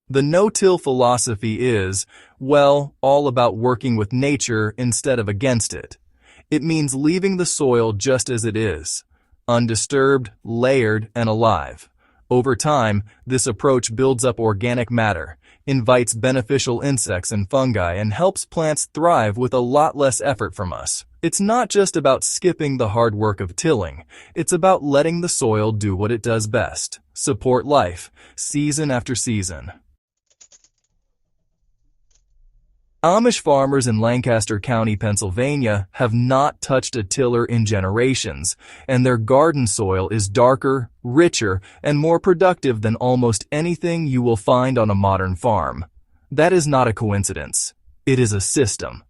The no-till philosophy is, well, all about working with nature instead of against it. It means leaving the soil just as it is, undisturbed, layered, and alive. Over time, this approach builds up organic matter, invites beneficial insects and fungi, and helps plants thrive with a lot less effort from us. It's not just about skipping the hard work of tilling. It's about letting the soil do what it does best, support life, season after season. Amish farmers in Lancaster County, Pennsylvania, have not touched a tiller in generations, and their garden soil is darker, richer, and more productive than almost anything you will find on a modern farm. That is not a coincidence. It is a system.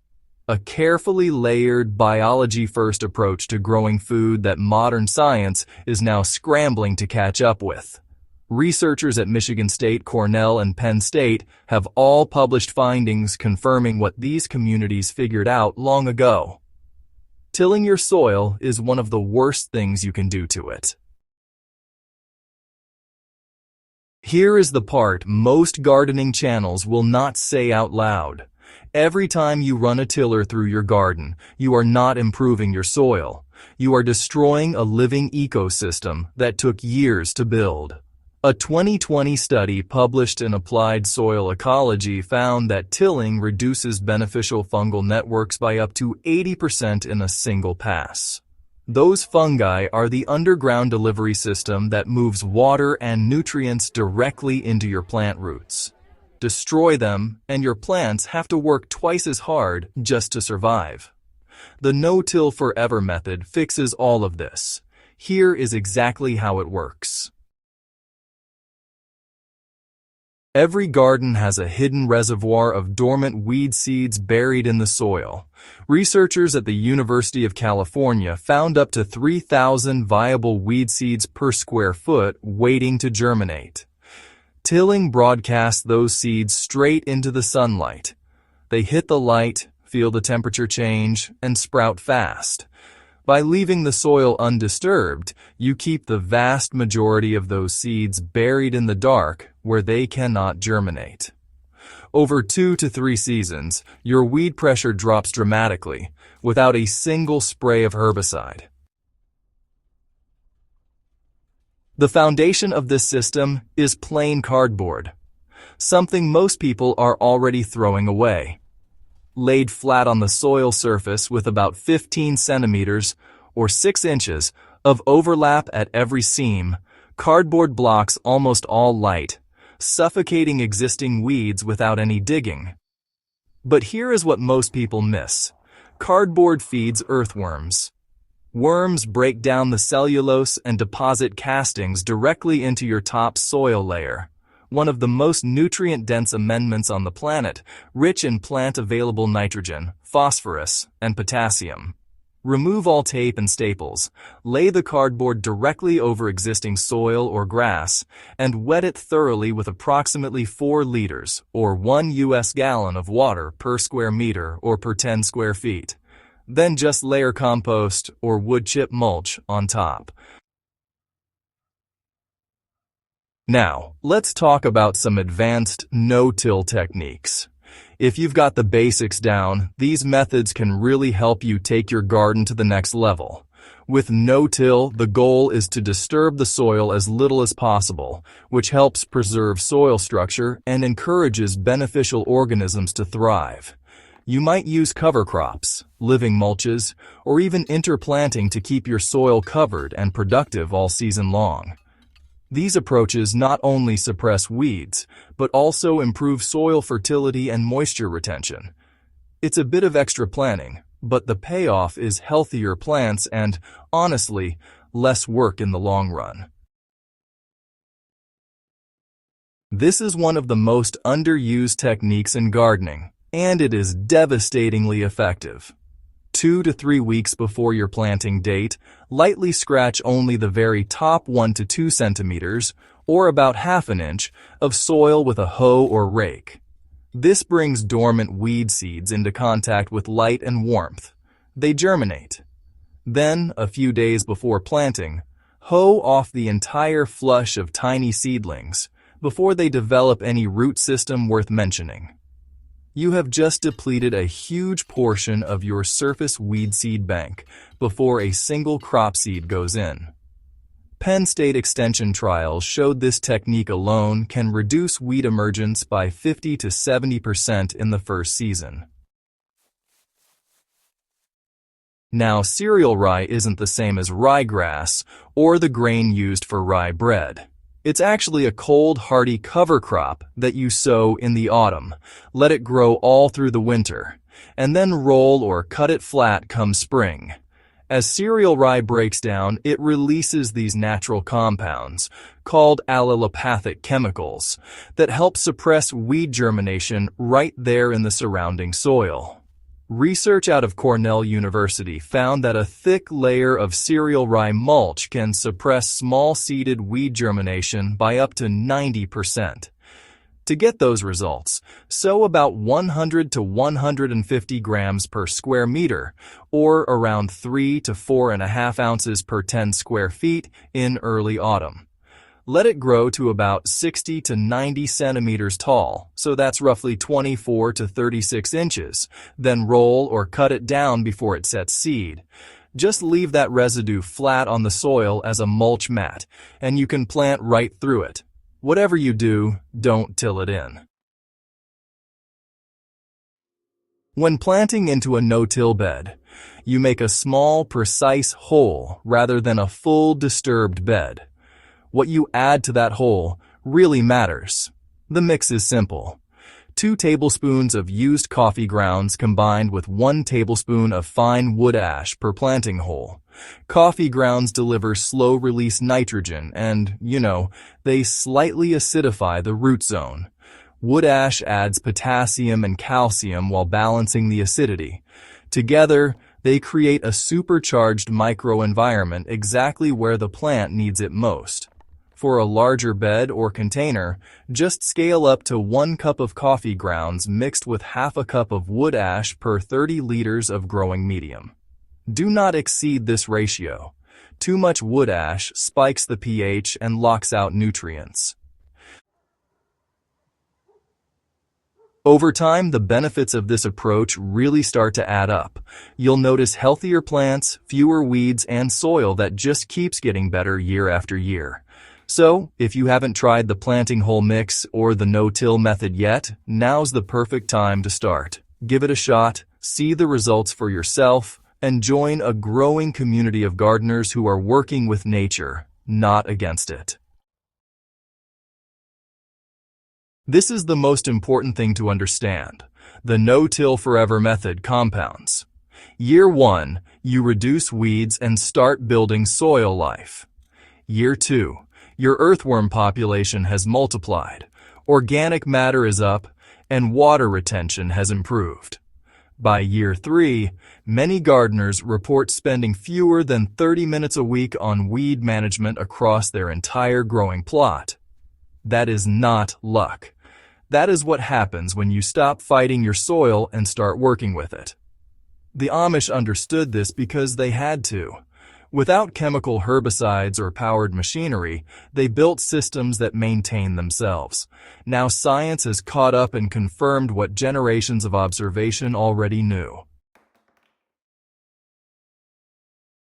A carefully layered, biology-first approach to growing food that modern science is now scrambling to catch up with. Researchers at Michigan State, Cornell, and Penn State have all published findings confirming what these communities figured out long ago. Tilling your soil is one of the worst things you can do to it. Here is the part most gardening channels will not say out loud. Every time you run a tiller through your garden, you are not improving your soil. You are destroying a living ecosystem that took years to build. A 2020 study published in Applied Soil Ecology found that tilling reduces beneficial fungal networks by up to 80% in a single pass. Those fungi are the underground delivery system that moves water and nutrients directly into your plant roots. Destroy them, and your plants have to work twice as hard just to survive. The no-till forever method fixes all of this. Here is exactly how it works. Every garden has a hidden reservoir of dormant weed seeds buried in the soil. Researchers at the University of California found up to 3,000 viable weed seeds per square foot waiting to germinate. Tilling broadcasts those seeds straight into the sunlight. They hit the light, feel the temperature change, and sprout fast. By leaving the soil undisturbed, you keep the vast majority of those seeds buried in the dark where they cannot germinate. Over 2 to 3 seasons, your weed pressure drops dramatically without a single spray of herbicide. The foundation of this system is plain cardboard, something most people are already throwing away. Laid flat on the soil surface with about 15 centimeters or 6 inches of overlap at every seam, cardboard blocks almost all light, suffocating existing weeds without any digging. But here is what most people miss. Cardboard feeds earthworms. Worms break down the cellulose and deposit castings directly into your top soil layer, one of the most nutrient-dense amendments on the planet, rich in plant-available nitrogen, phosphorus, and potassium. Remove all tape and staples, lay the cardboard directly over existing soil or grass, and wet it thoroughly with approximately 4 liters, or 1 US gallon of water per square meter or per 10 square feet. Then just layer compost or wood chip mulch on top. Now, let's talk about some advanced no-till techniques. If you've got the basics down, these methods can really help you take your garden to the next level. With no-till, the goal is to disturb the soil as little as possible, which helps preserve soil structure and encourages beneficial organisms to thrive. You might use cover crops, living mulches, or even interplanting to keep your soil covered and productive all season long. These approaches not only suppress weeds, but also improve soil fertility and moisture retention. It's a bit of extra planning, but the payoff is healthier plants and, honestly, less work in the long run. This is one of the most underused techniques in gardening, and it is devastatingly effective. 2 to 3 weeks before your planting date, lightly scratch only the very top 1 to 2 centimeters, or about ½ an inch, of soil with a hoe or rake. This brings dormant weed seeds into contact with light and warmth. They germinate. Then, a few days before planting, hoe off the entire flush of tiny seedlings, before they develop any root system worth mentioning. You have just depleted a huge portion of your surface weed seed bank before a single crop seed goes in. Penn State Extension trials showed this technique alone can reduce weed emergence by 50 to 70% in the first season. Now, cereal rye isn't the same as ryegrass or the grain used for rye bread. It's actually a cold, hardy cover crop that you sow in the autumn, let it grow all through the winter, and then roll or cut it flat come spring. As cereal rye breaks down, it releases these natural compounds, called allelopathic chemicals, that help suppress weed germination right there in the surrounding soil. Research out of Cornell University found that a thick layer of cereal rye mulch can suppress small-seeded weed germination by up to 90%. To get those results, sow about 100 to 150 grams per square meter, or around 3 to 4.5 ounces per 10 square feet in early autumn. Let it grow to about 60 to 90 centimeters tall, so that's roughly 24 to 36 inches. Then roll or cut it down before it sets seed. Just leave that residue flat on the soil as a mulch mat, and you can plant right through it. Whatever you do, don't till it in. When planting into a no-till bed, you make a small, precise hole rather than a full, disturbed bed. What you add to that hole really matters. The mix is simple. 2 tablespoons of used coffee grounds combined with 1 tablespoon of fine wood ash per planting hole. Coffee grounds deliver slow-release nitrogen and, they slightly acidify the root zone. Wood ash adds potassium and calcium while balancing the acidity. Together, they create a supercharged microenvironment exactly where the plant needs it most. For a larger bed or container, just scale up to 1 cup of coffee grounds mixed with half a cup of wood ash per 30 liters of growing medium. Do not exceed this ratio. Too much wood ash spikes the pH and locks out nutrients. Over time, the benefits of this approach really start to add up. You'll notice healthier plants, fewer weeds, and soil that just keeps getting better year after year. So, if you haven't tried the planting hole mix or the no-till method yet, now's the perfect time to start. Give it a shot, see the results for yourself, and join a growing community of gardeners who are working with nature, not against it. This is the most important thing to understand. The no-till forever method compounds. Year 1, you reduce weeds and start building soil life. Year 2, your earthworm population has multiplied, organic matter is up, and water retention has improved. By year 3, many gardeners report spending fewer than 30 minutes a week on weed management across their entire growing plot. That is not luck. That is what happens when you stop fighting your soil and start working with it. The Amish understood this because they had to. Without chemical herbicides or powered machinery, they built systems that maintain themselves. Now science has caught up and confirmed what generations of observation already knew.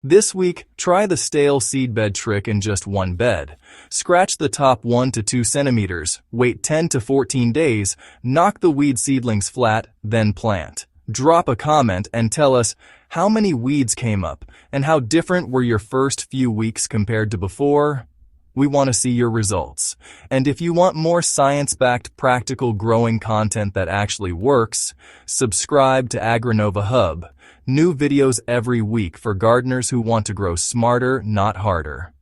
This week, try the stale seedbed trick in just 1 bed. Scratch the top 1 to 2 centimeters, wait 10 to 14 days, knock the weed seedlings flat, then plant. Drop a comment and tell us how many weeds came up and how different were your first few weeks compared to before. We want to see your results. And if you want more science-backed practical growing content that actually works, subscribe to Agronova Hub. New videos every week for gardeners who want to grow smarter, not harder.